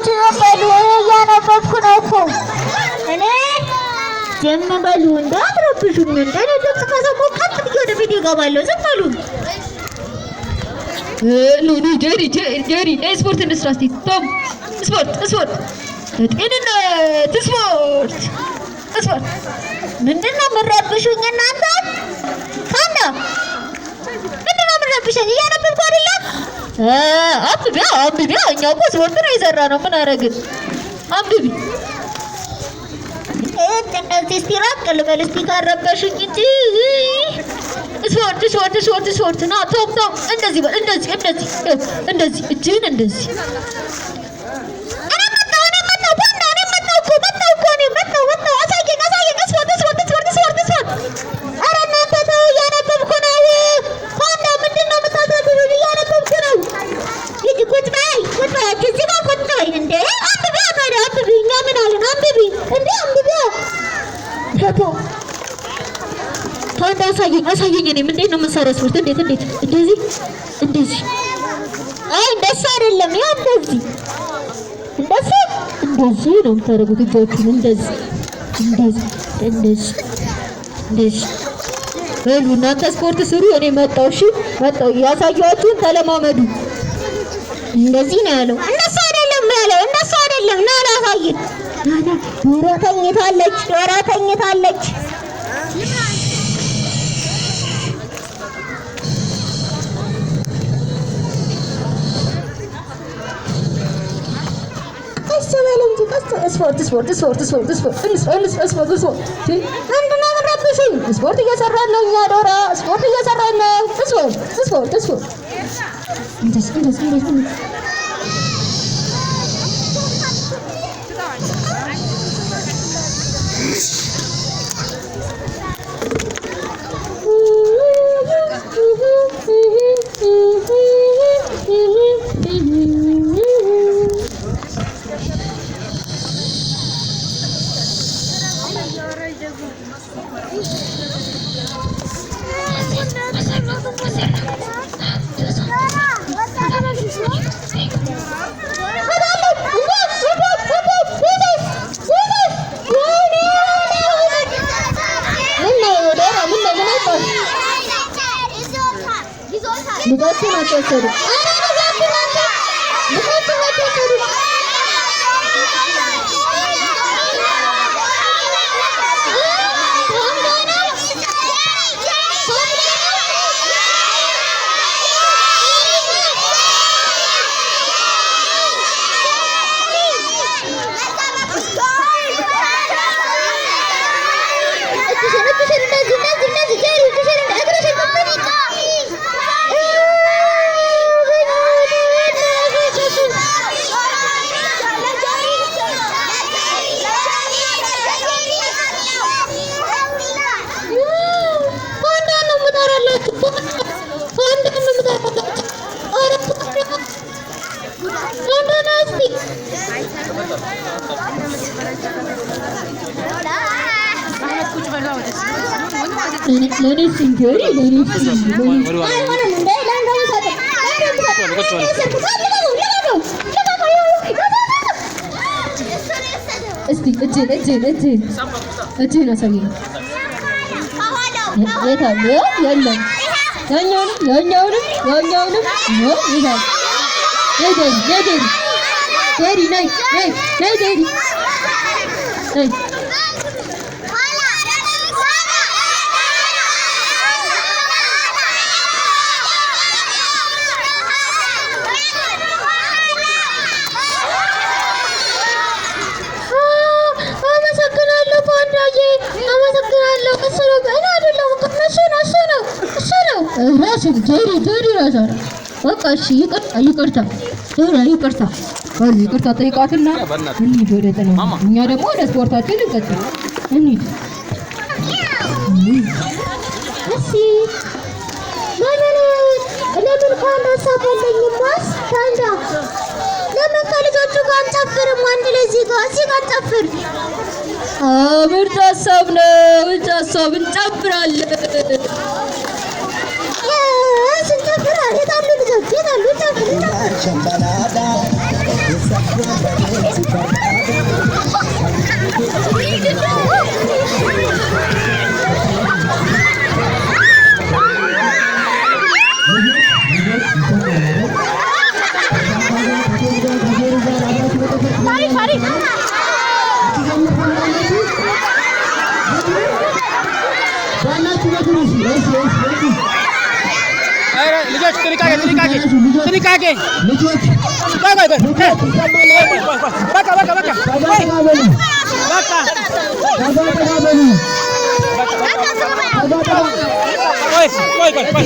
ልጆች በሉ እያነበብኩ ነው እኮ እኔ ዝም በሉ እንዳትረብሹኝ እንደኔ ድምፅ ከሰሙ ቀጥ ብዬ ወደ ቤት እገባለሁ ዝም በሉ ኑኑ ጀሪ ስፖርት እንስራ እስኪ ቶም ስፖርት ጤንነት ስፖርት ምንድን ነው የምትረብሹኝ እናንተ ካንዳ ምንድን ነው የምትረብሸኝ እያነበብኩ አይደለም አንብቢያ እኛ እኮ ስፖርት ነው የሰራነው ምን አደረግን አንብቢ እንደዚህ እስኪ ራቅ ልበል እስኪ ካረበሹኝ እንጂ ስፖርት ና ቶም እንደዚህ በል እንደዚህ እጅህን እንደዚህ አሳየኝ እኔ እንዴት ነው የምንሰራው ስፖርት እንዴት እንደዚህ አይ እንደሱ አይደለም ያ እንደዚህ ነው የምታደርጉት እጆቹን እንደዚህ በሉ እናንተ ስፖርት ስሩ እኔ መጣሁ ያሳያችሁን ተለማመዱ እንደዚህ ነው ያለው እንደሱ አይደለም ና ላሳየን ዶሮ ተኝታለች ስፖርት እየሰራን ነው እኛ ዶራ ስፖርት እየሰራን ነው ስፖርት ልጆቹ ናቸው የወሰዱት ለኔ ሲንገሪ እስቲ እጅህን አሳየኝ የታለ የለም ያኛውንም የታለ ዴሪ ነይ ጀሪ ራሳ በቃ እሺ ይቅርታ ጠይቃትና እንሂድ ወደ ጥናት እኛ ደግሞ ወደ ስፖርታችን እንቀጥል እንሂድ እሺ ለምን ካንዳ ሳበለኝም ዋስ ካንዳ ለምን ከልጆቹ ጋር አንጨፍርም አንድ ላይ እዚህ ጋር አንጨፍር ምርጥ ሀሳብ ነው እንጨፍራለን ስንጨፍር የታሉ ልጆች የታሉ ኧረ ልጆች ጥንቃቄ ጥንቃቄ ጥንቃቄ። ልጆች ቆይ ቆይ ቆይ በቃ በቃ በቃ ቆይ በቃ ቆይ ቆይ ቆይ